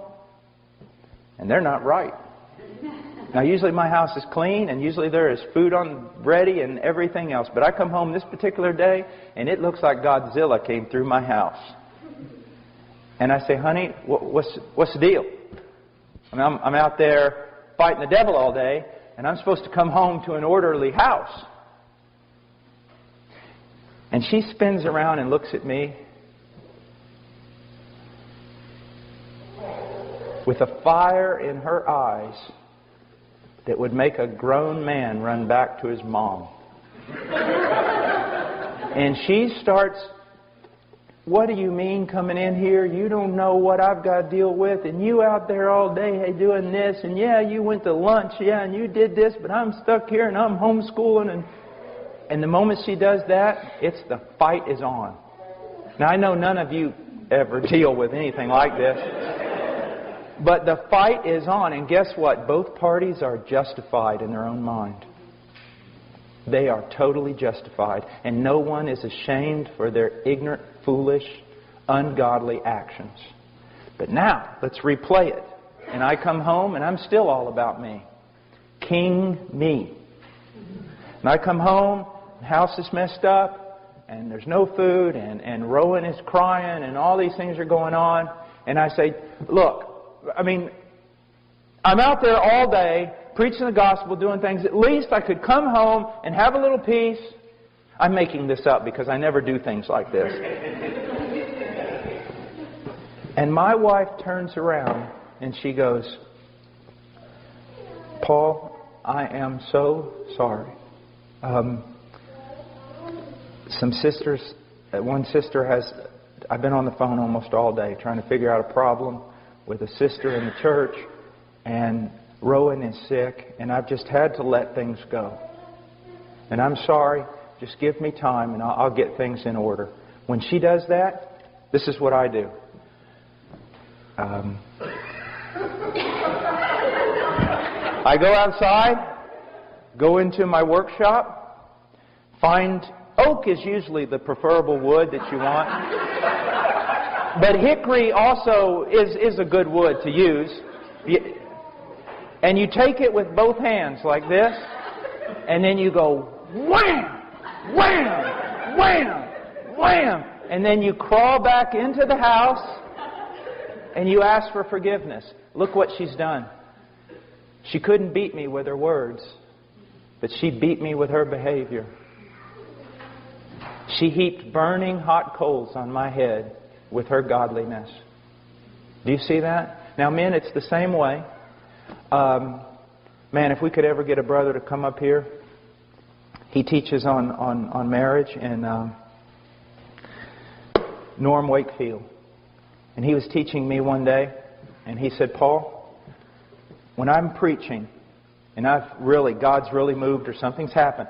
and they're not right. Now, usually my house is clean, and usually there is food ready and everything else. But I come home this particular day, and it looks like Godzilla came through my house. And I say, honey, what's the deal? I mean, I'm out there fighting the devil all day, and I'm supposed to come home to an orderly house. And she spins around and looks at me with a fire in her eyes that would make a grown man run back to his mom. And she starts, what do you mean coming in here? You don't know what I've got to deal with. And you out there all day doing this. And yeah, you went to lunch. Yeah, and you did this. But I'm stuck here and I'm homeschooling. And the moment she does that, it's the fight is on. Now, I know none of you ever deal with anything like this. But the fight is on. And guess what? Both parties are justified in their own mind. They are totally justified. And no one is ashamed for their ignorant, foolish, ungodly actions. But now, let's replay it. And I come home and I'm still all about me. King me. And I come home, the house is messed up, and there's no food, and Rowan is crying, and all these things are going on. And I say, look, I mean, I'm out there all day preaching the gospel, doing things. At least I could come home and have a little peace. I'm making this up because I never do things like this. And my wife turns around and she goes, Paul, I am so sorry. One sister has, I've been on the phone almost all day trying to figure out a problem with a sister in the church, and Rowan is sick, and I've just had to let things go. And I'm sorry, just give me time and I'll get things in order. When she does that, this is what I do. I go outside, go into my workshop, find oak is usually the preferable wood that you want. But hickory also is a good wood to use. And you take it with both hands like this, and then you go wham, wham, wham, wham. And then you crawl back into the house and you ask for forgiveness. Look what she's done. She couldn't beat me with her words, but she beat me with her behavior. She heaped burning hot coals on my head with her godliness. Do you see that? Now, men, it's the same way. Man, if we could ever get a brother to come up here. He teaches on marriage in Norm Wakefield. And he was teaching me one day, and he said, Paul, when I'm preaching, and God's really moved or something's happened,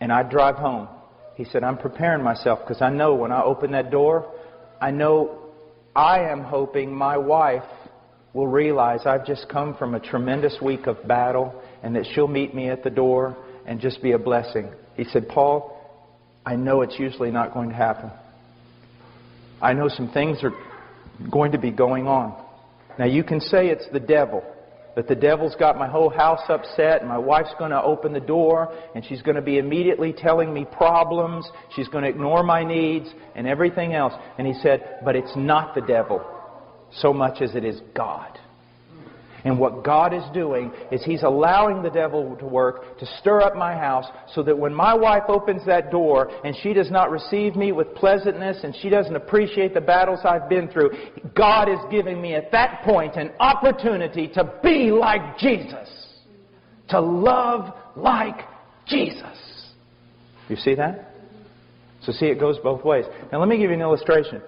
and I drive home, he said, I'm preparing myself because I know when I open that door, I am hoping my wife will realize I've just come from a tremendous week of battle and that she'll meet me at the door and just be a blessing. He said, Paul, I know it's usually not going to happen. I know some things are going to be going on. Now you can say it's the devil, that the devil's got my whole house upset and my wife's going to open the door and she's going to be immediately telling me problems. She's going to ignore my needs and everything else. And he said, but it's not the devil so much as it is God. And what God is doing is He's allowing the devil to work to stir up my house so that when my wife opens that door and she does not receive me with pleasantness and she doesn't appreciate the battles I've been through, God is giving me at that point an opportunity to be like Jesus. To love like Jesus. You see that? So see, it goes both ways. Now let me give you an illustration.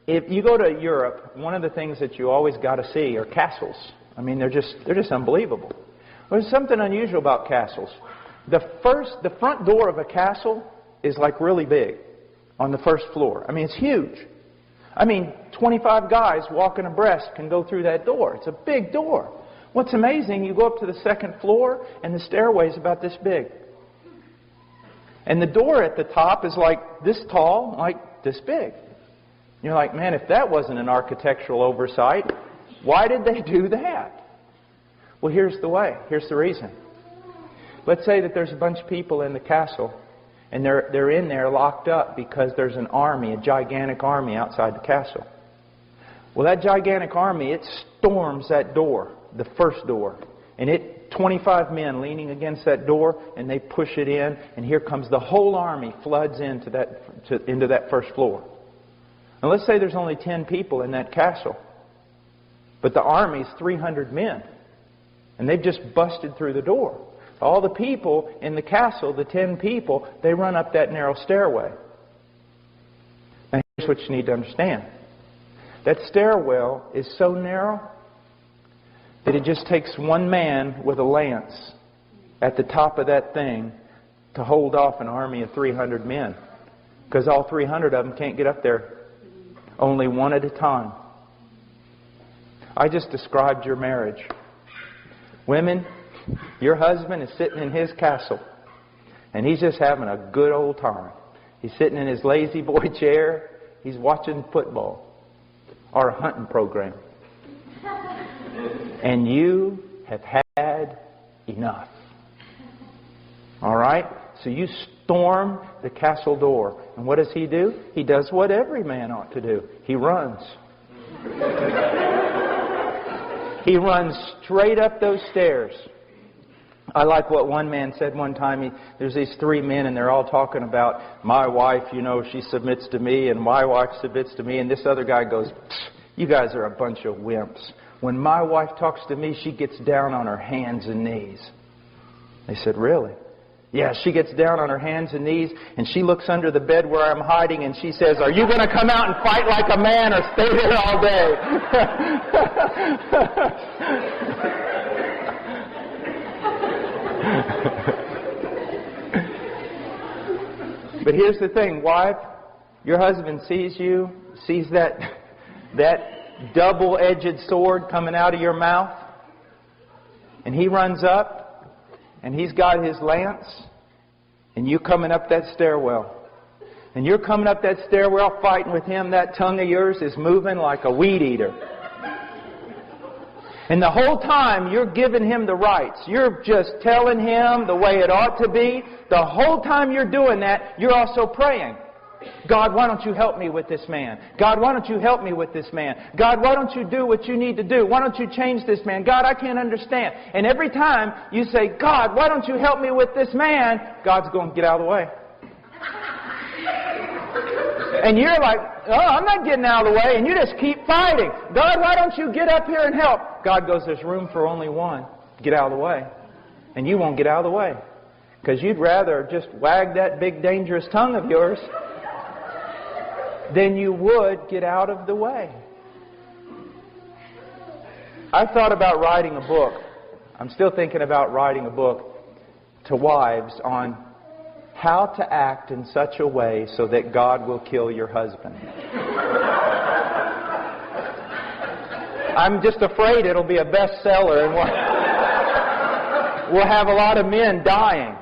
If you go to Europe, one of the things that you always got to see are castles. I mean, they're just unbelievable. There's something unusual about castles. The front door of a castle is like really big on the first floor. I mean, it's huge. I mean, 25 guys walking abreast can go through that door. It's a big door. What's amazing, you go up to the second floor and the stairway is about this big. And the door at the top is like this tall, like this big. You're like, man, if that wasn't an architectural oversight, why did they do that? Well, here's the way. Here's the reason. Let's say that there's a bunch of people in the castle, and they're in there locked up because there's an army, a gigantic army outside the castle. Well, that gigantic army, it storms that door, the first door, and 25 men leaning against that door, and they push it in, and here comes the whole army, floods into that first floor. Now, let's say there's only 10 people in that castle. But the army's 300 men. And they've just busted through the door. All the people in the castle, the 10 people, they run up that narrow stairway. Now here's what you need to understand. That stairwell is so narrow that it just takes one man with a lance at the top of that thing to hold off an army of 300 men. Because all 300 of them can't get up there. Only one at a time. I just described your marriage. Women, your husband is sitting in his castle, and he's just having a good old time. He's sitting in his lazy boy chair. He's watching football or a hunting program. And you have had enough. All right? So you storm the castle door. And what does he do? He does what every man ought to do. He runs. He runs straight up those stairs. I like what one man said one time. There's these 3 men and they're all talking about, my wife, she submits to me and my wife submits to me. And this other guy goes, you guys are a bunch of wimps. When my wife talks to me, she gets down on her hands and knees. They said, really? Yeah, she gets down on her hands and knees and she looks under the bed where I'm hiding and she says, are you going to come out and fight like a man or stay there all day? But here's the thing, wife. Your husband sees you, sees that double-edged sword coming out of your mouth, and he runs up. And he's got his lance, and you coming up that stairwell. And you're coming up that stairwell fighting with him. That tongue of yours is moving like a weed eater. And the whole time you're giving him the rights. You're just telling him the way it ought to be. The whole time you're doing that, you're also praying. God, why don't you help me with this man? God, why don't you help me with this man? God, why don't you do what you need to do? Why don't you change this man? God, I can't understand. And every time you say, God, why don't you help me with this man? God's going, get out of the way. And you're like, oh, I'm not getting out of the way. And you just keep fighting. God, why don't you get up here and help? God goes, there's room for only one. Get out of the way. And you won't get out of the way. Because you'd rather just wag that big dangerous tongue of yours than you would get out of the way. I thought about writing a book. I'm still thinking about writing a book to wives on how to act in such a way so that God will kill your husband. I'm just afraid it'll be a bestseller and we'll have a lot of men dying.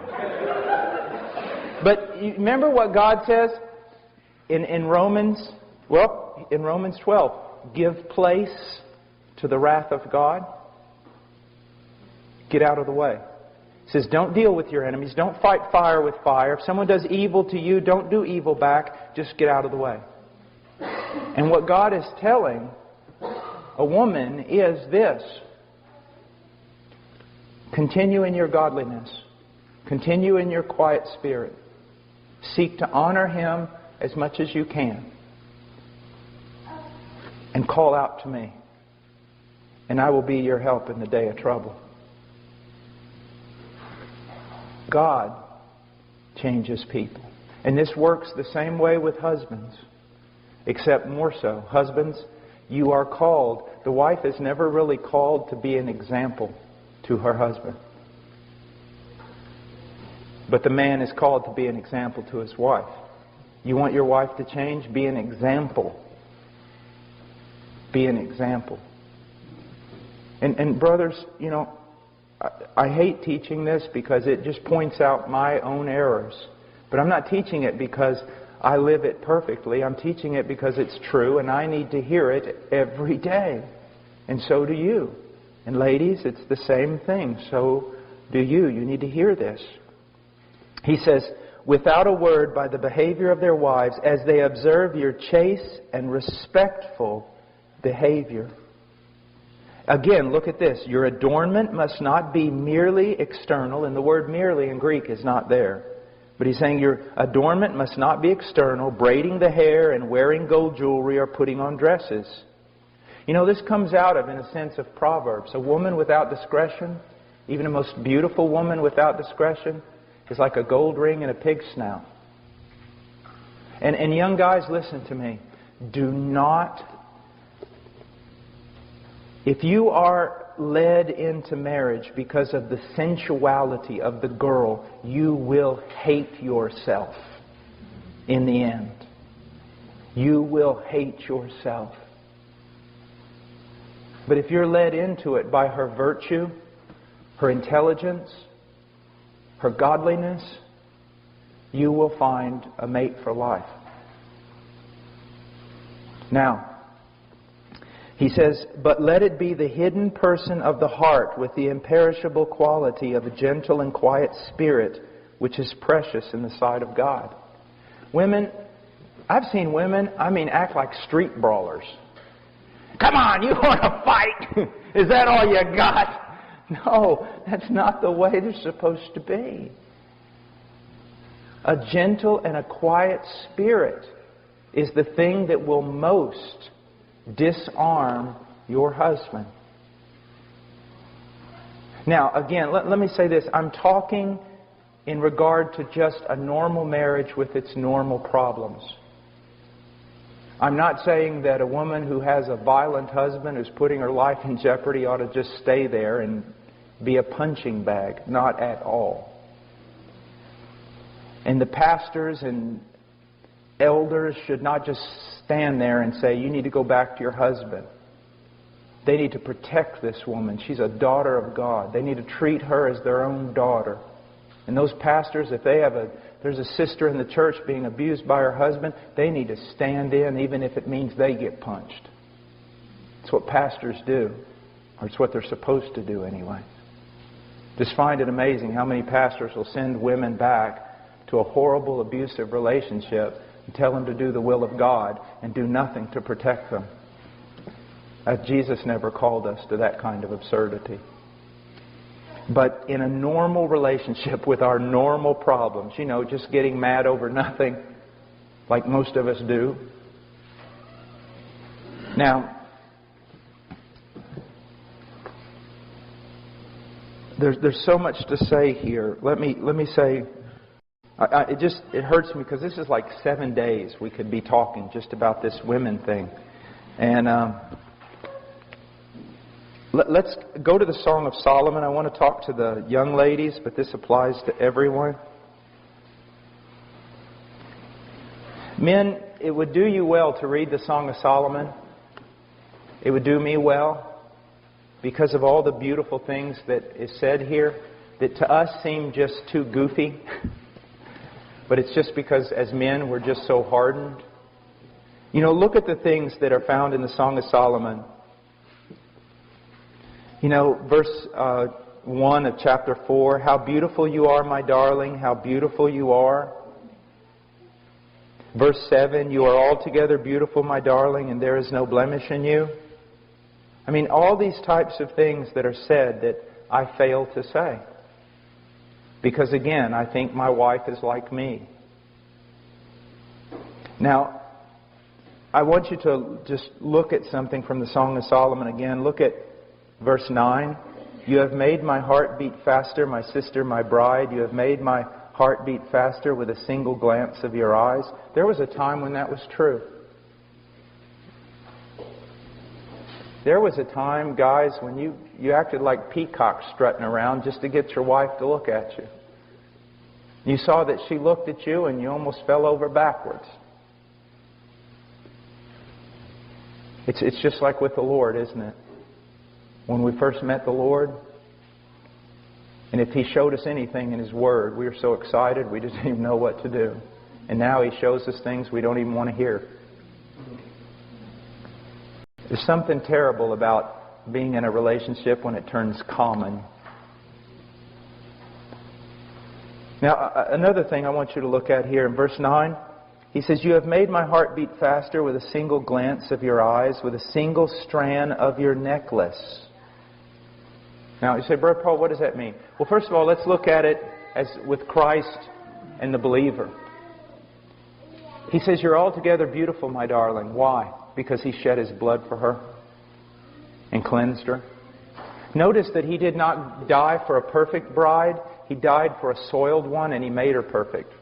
But you remember what God says in Romans 12, give place to the wrath of God. Get out of the way. It says, don't deal with your enemies. Don't fight fire with fire. If someone does evil to you, don't do evil back. Just get out of the way. And what God is telling a woman is this. Continue in your godliness. Continue in your quiet spirit. Seek to honor Him as much as you can. And call out to me. And I will be your help in the day of trouble. God changes people. And this works the same way with husbands, except more so. Husbands, you are called. The wife is never really called to be an example to her husband. But the man is called to be an example to his wife. You want your wife to change? Be an example. Be an example. And brothers, you know, I hate teaching this because it just points out my own errors. But I'm not teaching it because I live it perfectly. I'm teaching it because it's true and I need to hear it every day. And so do you. And ladies, it's the same thing. So do you. You need to hear this. He says, without a word by the behavior of their wives, as they observe your chaste and respectful behavior. Again, look at this. Your adornment must not be merely external. And the word merely in Greek is not there. But he's saying your adornment must not be external, braiding the hair and wearing gold jewelry or putting on dresses. You know, this comes out of, in a sense, of Proverbs. A woman without discretion, even a most beautiful woman without discretion, is like a gold ring in a pig's snout. And young guys, listen to me. Do not... If you are led into marriage because of the sensuality of the girl, you will hate yourself in the end. You will hate yourself. But if you're led into it by her virtue, her intelligence, her godliness, you will find a mate for life. Now, he says, but let it be the hidden person of the heart with the imperishable quality of a gentle and quiet spirit, which is precious in the sight of God. Women, I've seen women, act like street brawlers. Come on, you want to fight? Is that all you got? No, that's not the way they're supposed to be. A gentle and a quiet spirit is the thing that will most disarm your husband. Now, again, let me say this. I'm talking in regard to just a normal marriage with its normal problems. I'm not saying that a woman who has a violent husband who's putting her life in jeopardy ought to just stay there and be a punching bag. Not at all. And the pastors and elders should not just stand there and say, you need to go back to your husband. They need to protect this woman. She's a daughter of God. They need to treat her as their own daughter. And those pastors, if there's a sister in the church being abused by her husband, they need to stand in even if it means they get punched. It's what pastors do. Or it's what they're supposed to do anyway. Just find it amazing how many pastors will send women back to a horrible, abusive relationship and tell them to do the will of God and do nothing to protect them. Jesus never called us to that kind of absurdity. But in a normal relationship with our normal problems, just getting mad over nothing like most of us do. Now, there's so much to say here. Let me say... It hurts me because this is like 7 days we could be talking just about this women thing. And let's go to the Song of Solomon. I want to talk to the young ladies, but this applies to everyone. Men, it would do you well to read the Song of Solomon. It would do me well because of all the beautiful things that is said here that to us seem just too goofy. But it's just because as men we're just so hardened. Look at the things that are found in the Song of Solomon. Verse 1 of chapter 4. How beautiful you are, my darling. How beautiful you are. Verse 7. You are altogether beautiful, my darling, and there is no blemish in you. All these types of things that are said that I fail to say. Because again, I think my wife is like me. Now, I want you to just look at something from the Song of Solomon again. Look at verse 9. You have made my heart beat faster, my sister, my bride. You have made my heart beat faster with a single glance of your eyes. There was a time when that was true. There was a time, guys, when you acted like peacocks strutting around just to get your wife to look at you. You saw that she looked at you and you almost fell over backwards. It's just like with the Lord, isn't it? When we first met the Lord, and if He showed us anything in His Word, we were so excited we just didn't even know what to do. And now He shows us things we don't even want to hear. There's something terrible about being in a relationship when it turns common. Now, another thing I want you to look at here in verse 9. He says, you have made my heart beat faster with a single glance of your eyes, with a single strand of your necklace. Now, you say, Brother Paul, what does that mean? Well, first of all, let's look at it as with Christ and the believer. He says, you're altogether beautiful, my darling. Why? Because He shed His blood for her and cleansed her. Notice that He did not die for a perfect bride. He died for a soiled one, and He made her perfect.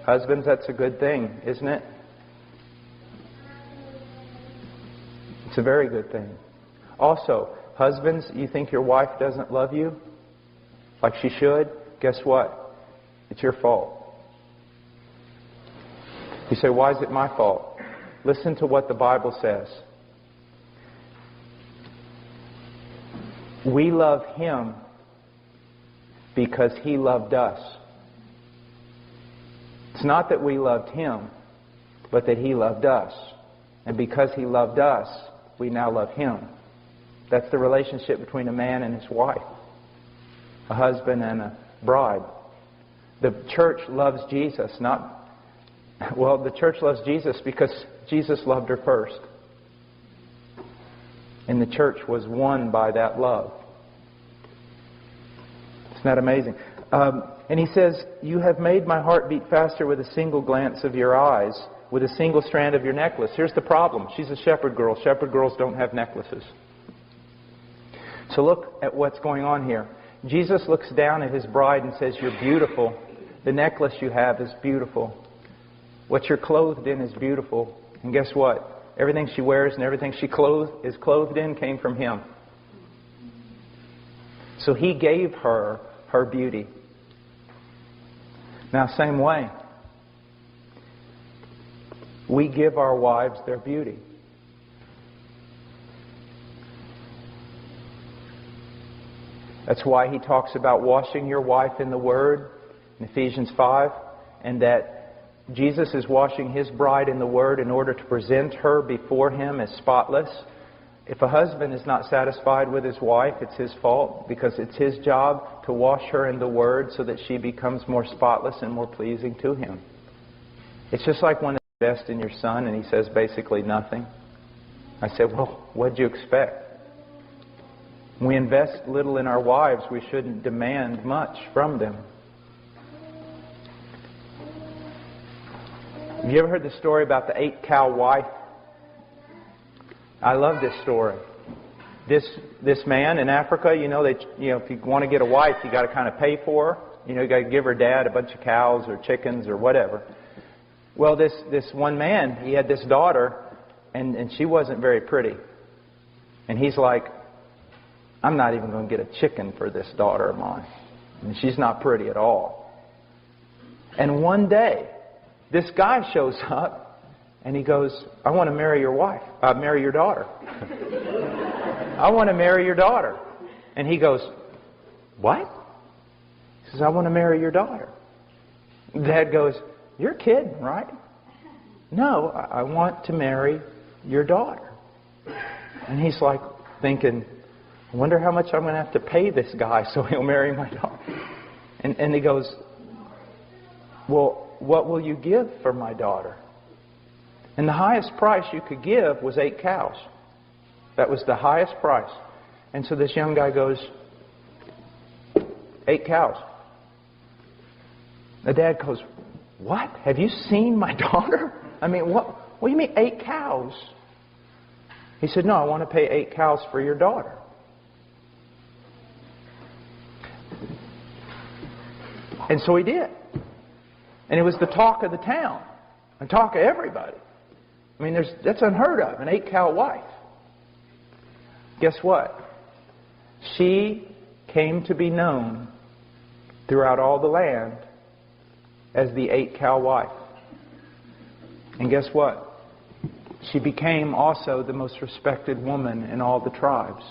Husbands, that's a good thing, isn't it? It's a very good thing. Also, husbands, you think your wife doesn't love you like she should? Guess what? It's your fault. You say, why is it my fault? Listen to what the Bible says. We love Him because He loved us. It's not that we loved Him, but that He loved us. And because He loved us, we now love Him. That's the relationship between a man and his wife. A husband and a bride. The church loves Jesus, the church loves Jesus because Jesus loved her first. And the church was won by that love. Isn't that amazing? And he says, you have made my heart beat faster with a single glance of your eyes, with a single strand of your necklace. Here's the problem. She's a shepherd girl. Shepherd girls don't have necklaces. So look at what's going on here. Jesus looks down at His bride and says, you're beautiful. The necklace you have is beautiful. What you're clothed in is beautiful. And guess what? Everything she wears and everything she is clothed in came from Him. So He gave her her beauty. Now, same way, we give our wives their beauty. That's why He talks about washing your wife in the Word in Ephesians 5, and that Jesus is washing His bride in the Word in order to present her before Him as spotless. If a husband is not satisfied with his wife, it's his fault, because it's his job to wash her in the Word so that she becomes more spotless and more pleasing to Him. It's just like when you invest in your son and he says basically nothing. I said, well, what'd you expect? When we invest little in our wives, we shouldn't demand much from them. Have you ever heard the story about the 8-cow wife? I love this story. This man in Africa, if you want to get a wife, you got to kind of pay for her. You got to give her dad a bunch of cows or chickens or whatever. Well, this one man, he had this daughter, and she wasn't very pretty. And he's like, I'm not even going to get a chicken for this daughter of mine. And she's not pretty at all. And one day, this guy shows up, and he goes, I want to marry your wife. Marry your daughter. I want to marry your daughter. And he goes, what? He says, I want to marry your daughter. Dad goes, you're kidding, right? No, I want to marry your daughter. And he's like thinking, I wonder how much I'm going to have to pay this guy so he'll marry my daughter. And he goes, well, what will you give for my daughter? And the highest price you could give was 8 cows. That was the highest price. And so this young guy goes, 8 cows. The dad goes, what? Have you seen my daughter? I mean, what do you mean 8 cows? He said, no, I want to pay 8 cows for your daughter. And so he did. And it was the talk of the town. And talk of everybody. I mean, that's unheard of, an 8-cow wife. Guess what? She came to be known throughout all the land as the 8-cow wife. And guess what? She became also the most respected woman in all the tribes.